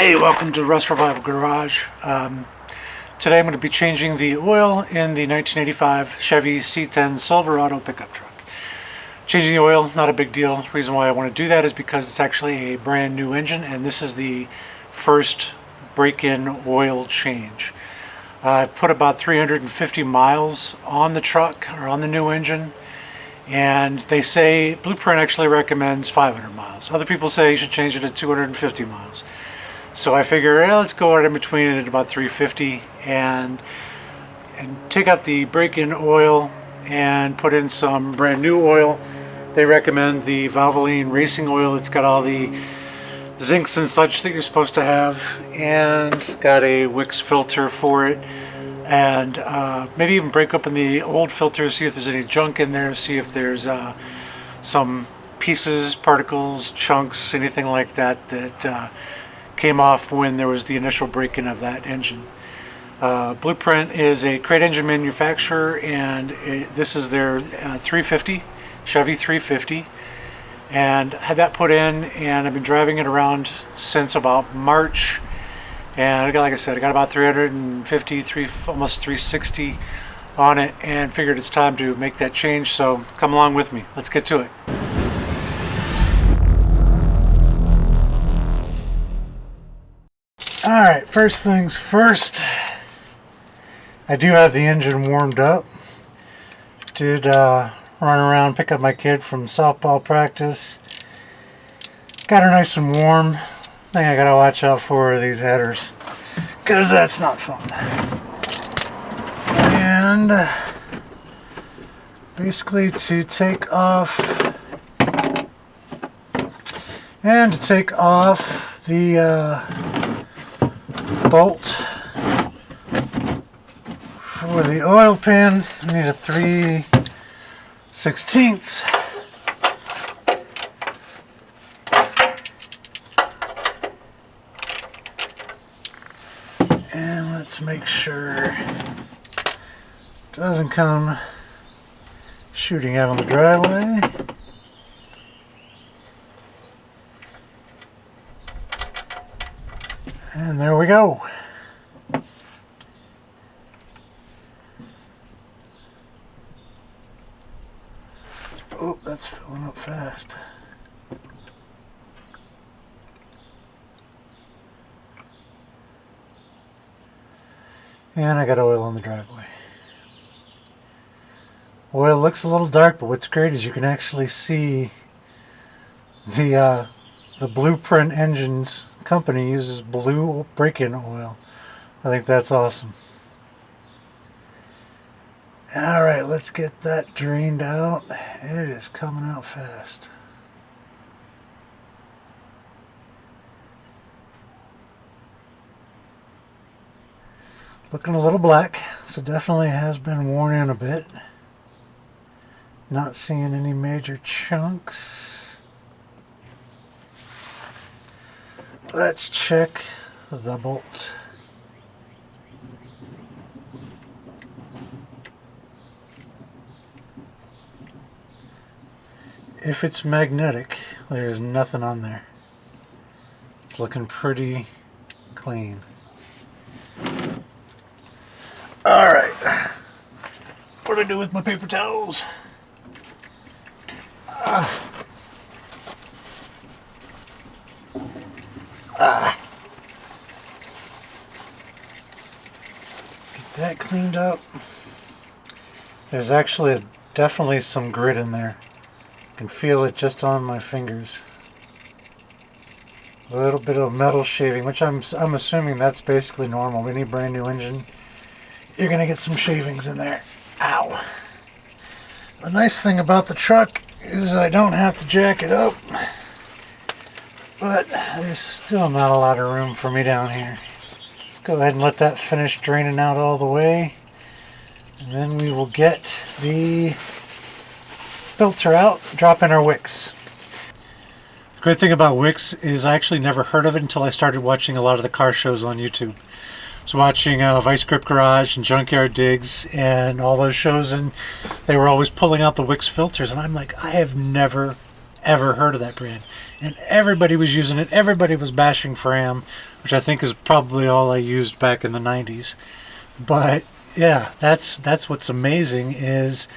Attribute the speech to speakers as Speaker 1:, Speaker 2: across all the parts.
Speaker 1: Hey, welcome to Rust Revival Garage. Today I'm going to be changing the oil in the 1985 Chevy C10 Silverado pickup truck. Changing the oil, not a big deal. The reason why I want to do that is because it's actually a brand new engine, and this is the first break-in oil change. I put about 350 miles on the truck, or on the new engine, and they say Blueprint actually recommends 500 miles. Other people say you should change it to 250 miles. So I figure, let's go right in between it at about 350 and take out the break-in oil and put in some brand new oil. They recommend the Valvoline racing oil. It's got all the zincs and such that you're supposed to have, and got a Wix filter for it. And maybe even break open the old filter, see if there's any junk in there, see if there's some pieces, particles, chunks, anything like that that came off when there was the initial break-in of that engine. Blueprint is a crate engine manufacturer, and this is their 350, Chevy 350, and had that put in, and I've been driving it around since about March, and like I said, I got about 350, almost 360 on it, and figured it's time to make that change, so come along with me. Let's get to it. Alright, first things first, I do have the engine warmed up. Did run around, pick up my kid from softball practice. Got her nice and warm. Thing I gotta watch out for are these headers, because that's not fun. And basically to take off the bolt for the oil pan, I need a 3/16. And let's make sure it doesn't come shooting out on the driveway. And there we go. Oh, that's filling up fast. And I got oil on the driveway. Oil looks a little dark, but what's great is you can actually see the Blueprint engines company uses blue break-in oil. I think that's awesome. Alright, let's get that drained out. It is coming out fast. Looking a little black, so definitely has been worn in a bit. Not seeing any major chunks. Let's check the bolt. If it's magnetic, there's nothing on there. It's looking pretty clean. Alright. What do I do with my paper towels? Get that cleaned up. There's actually definitely some grit in there. I can feel it just on my fingers. A little bit of metal shaving, which I'm assuming that's basically normal. Any brand new engine, you're gonna get some shavings in there. Ow. The nice thing about the truck is I don't have to jack it up, but there's still not a lot of room for me down here. Let's go ahead and let that finish draining out all the way, and then we will get the filter out, drop in our Wix. The great thing about Wix is I actually never heard of it until I started watching a lot of the car shows on YouTube. I was watching Vice Grip Garage and Junkyard Digs and all those shows, and they were always pulling out the Wix filters, and I'm like, I have never ever heard of that brand. And everybody was using it. Everybody was bashing Fram, which I think is probably all I used back in the 90s. But yeah, that's what's amazing is,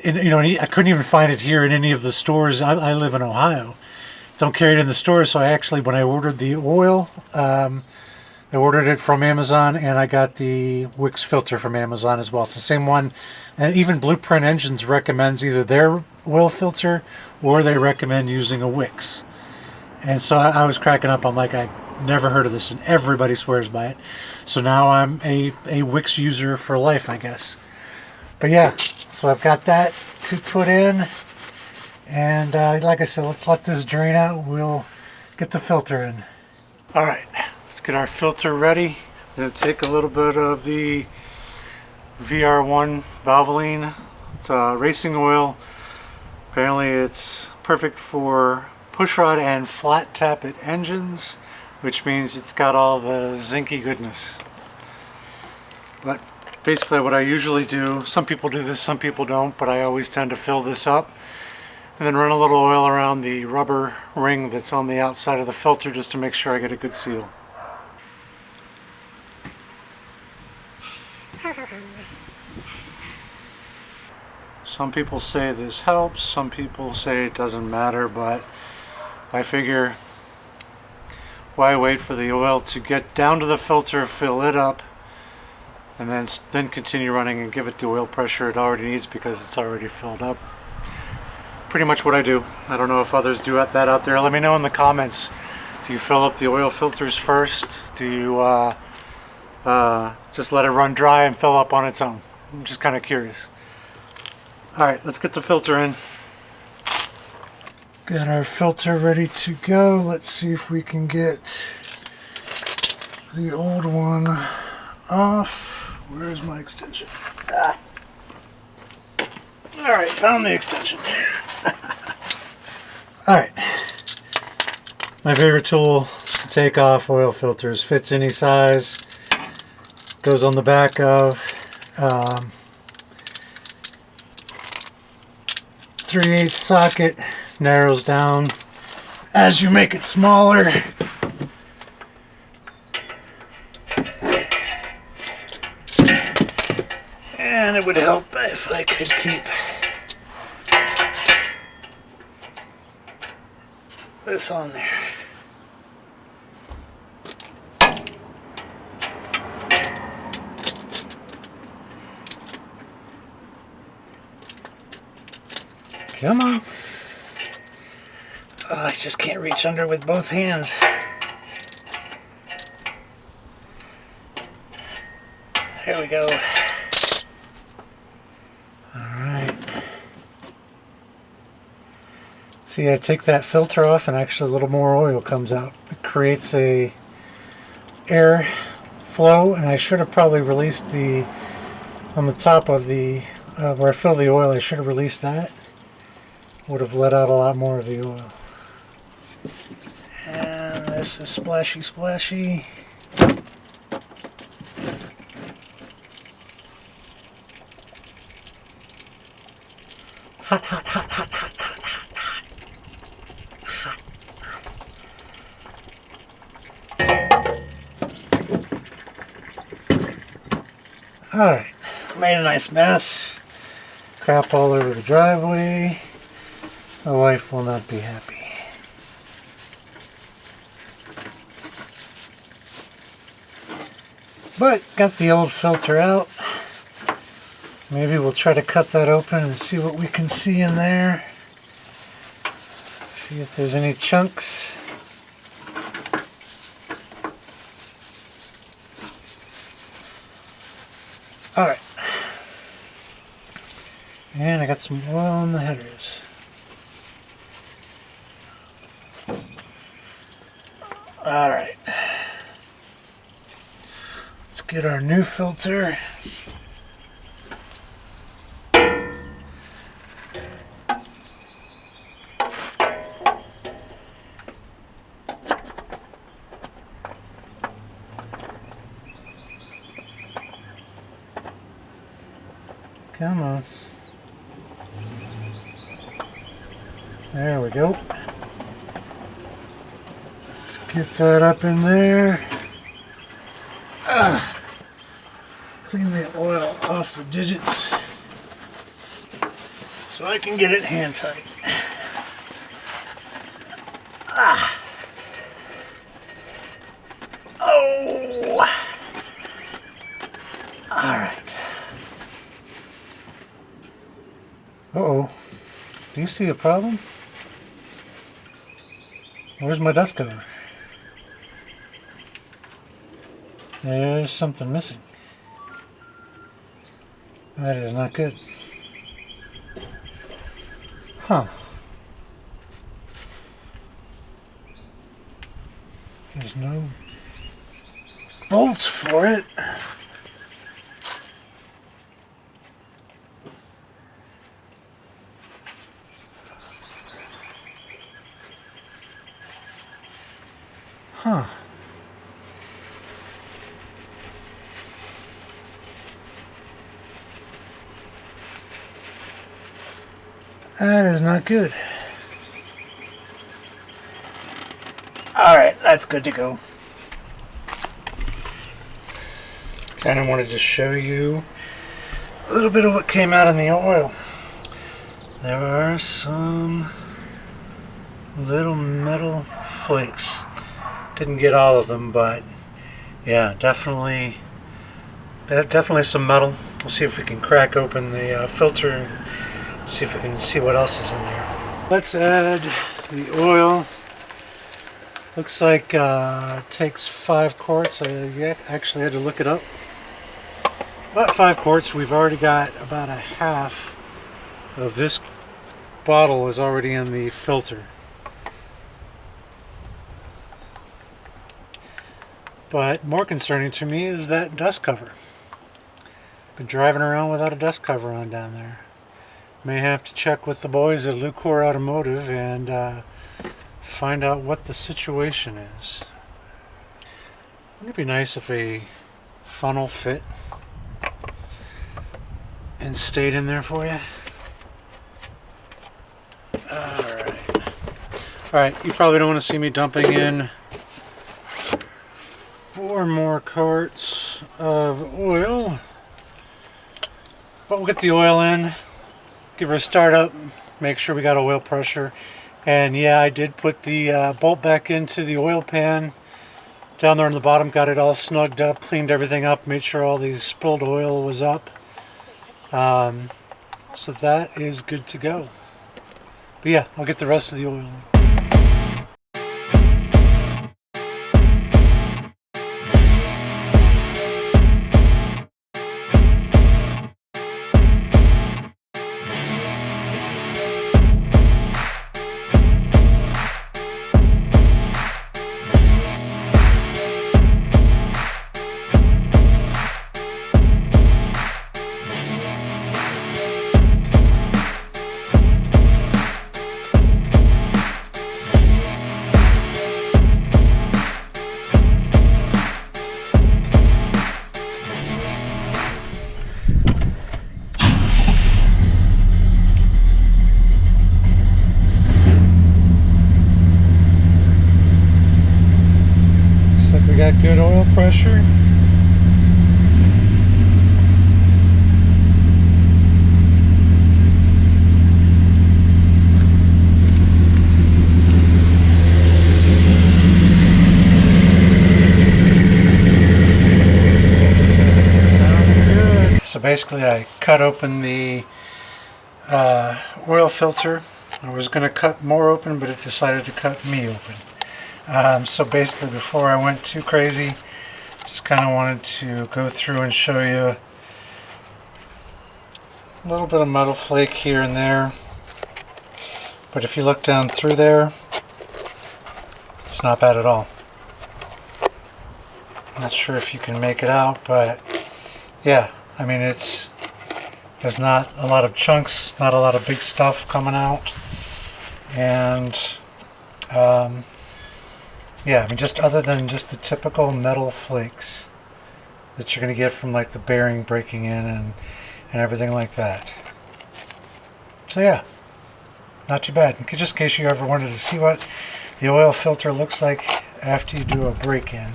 Speaker 1: I couldn't even find it here in any of the stores. I live in Ohio. Don't carry it in the stores, so I actually, when I ordered the oil, I ordered it from Amazon, and I got the Wix filter from Amazon as well. It's the same one, and even Blueprint Engines recommends either their oil filter or they recommend using a Wix. And so I was cracking up. I'm like, I never heard of this, and everybody swears by it. So now I'm a Wix user for life, I guess. But yeah, so I've got that to put in, and like I said, let's let this drain out. We'll get the filter in. All right. Let's get our filter ready. I'm going to take a little bit of the VR1 Valvoline. It's racing oil. Apparently it's perfect for pushrod and flat tappet engines, which means it's got all the zinky goodness. But basically what I usually do, some people do this, some people don't, but I always tend to fill this up and then run a little oil around the rubber ring that's on the outside of the filter just to make sure I get a good seal. Some people say this helps, some people say it doesn't matter, but I figure why wait for the oil to get down to the filter, fill it up, and then continue running and give it the oil pressure it already needs because it's already filled up. Pretty much what I do. I don't know if others do that out there. Let me know in the comments. Do you fill up the oil filters first? Do you just let it run dry and fill up on its own? I'm just kind of curious. Alright, let's get the filter in. Got our filter ready to go. Let's see if we can get the old one off. Where's my extension? Alright, found the extension. Alright. My favorite tool to take off oil filters. Fits any size. Goes on the back of 3/8 socket, narrows down as you make it smaller. And it would help if I could keep this on there. Come on. Oh, I just can't reach under with both hands. There we go. Alright. See, I take that filter off and actually a little more oil comes out. It creates a air flow, and I should have probably released the, on the top of the, where I fill the oil, I should have released that. Would have let out a lot more of the oil. And this is splashy splashy. Hot, hot, hot, hot, hot, hot, hot, hot. Hot. Alright, made a nice mess. Crap all over the driveway. My wife will not be happy. But got the old filter out. Maybe we'll try to cut that open and see what we can see in there. See if there's any chunks. Alright. And I got some oil on the headers. Alright. Let's get our new filter. Come on. There we go. Let's get that up in there. Clean the oil off the digits so I can get it hand tight. Oh! Alright. Uh-oh. Do you see a problem? Where's my dust cover? There's something missing. That is not good. Huh. There's no bolts for it. Huh. That is not good. Alright, that's good to go. Kind of wanted to show you a little bit of what came out in the oil. There are some little metal flakes. Didn't get all of them, but yeah, definitely some metal. We'll see if we can crack open the filter and see if we can see what else is in there. Let's add the oil. Looks like it takes 5 quarts. I actually had to look it up. About 5 quarts. We've already got about a half of this bottle is already in the filter. But more concerning to me is that dust cover. Been driving around without a dust cover on down there. May have to check with the boys at Lucor Automotive and find out what the situation is. Wouldn't it be nice if a funnel fit and stayed in there for you? Alright, you probably don't want to see me dumping in 4 more quarts of oil. But we'll get the oil in, give her a start up, make sure we got oil pressure. And yeah, I did put the bolt back into the oil pan down there on the bottom, got it all snugged up, cleaned everything up, made sure all the spilled oil was up. So that is good to go. But yeah, I'll get the rest of the oil in. We got good oil pressure. Sounding good. So basically I cut open the oil filter. I was going to cut more open, but it decided to cut me open. So basically, before I went too crazy, just kind of wanted to go through and show you a little bit of metal flake here and there. But if you look down through there, it's not bad at all. Not sure if you can make it out, but yeah, I mean there's not a lot of chunks, not a lot of big stuff coming out, and yeah, I mean, just other than just the typical metal flakes that you're going to get from like the bearing breaking in and everything like that. So yeah, not too bad. Just in case you ever wanted to see what the oil filter looks like after you do a break-in.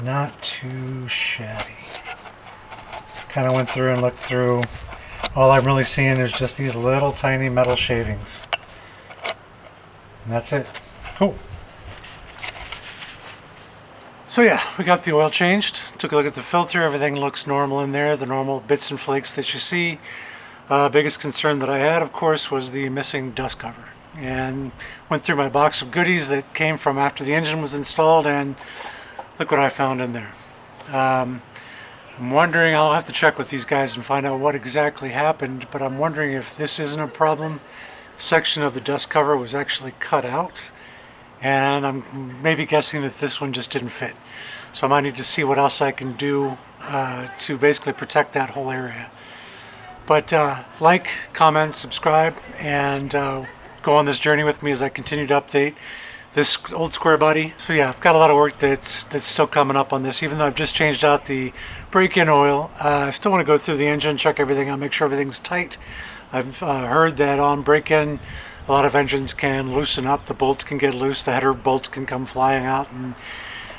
Speaker 1: Not too shabby. Kind of went through and looked through. All I'm really seeing is just these little tiny metal shavings. And that's it. Cool. So yeah, we got the oil changed. Took a look at the filter. Everything looks normal in there. The normal bits and flakes that you see. Biggest concern that I had, of course, was the missing dust cover. And went through my box of goodies that came from after the engine was installed, and look what I found in there. I'm wondering, I'll have to check with these guys and find out what exactly happened, but I'm wondering if this isn't a problem. Section of the dust cover was actually cut out, and I'm maybe guessing that this one just didn't fit. So I might need to see what else I can do to basically protect that whole area. But like, comment, subscribe, and go on this journey with me as I continue to update this old square body. So yeah, I've got a lot of work that's still coming up on this. Even though I've just changed out the break-in oil, I still want to go through the engine, check everything out, make sure everything's tight. I've heard that on break-in, a lot of engines can loosen up, the bolts can get loose, the header bolts can come flying out, and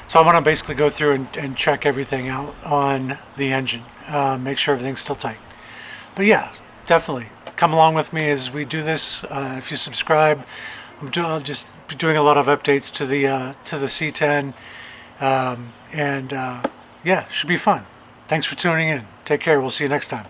Speaker 1: so I want to basically go through and check everything out on the engine, make sure everything's still tight. But yeah, definitely come along with me as we do this. If you subscribe, I'll just be doing a lot of updates to the C10, and yeah, should be fun. Thanks for tuning in. Take care. We'll see you next time.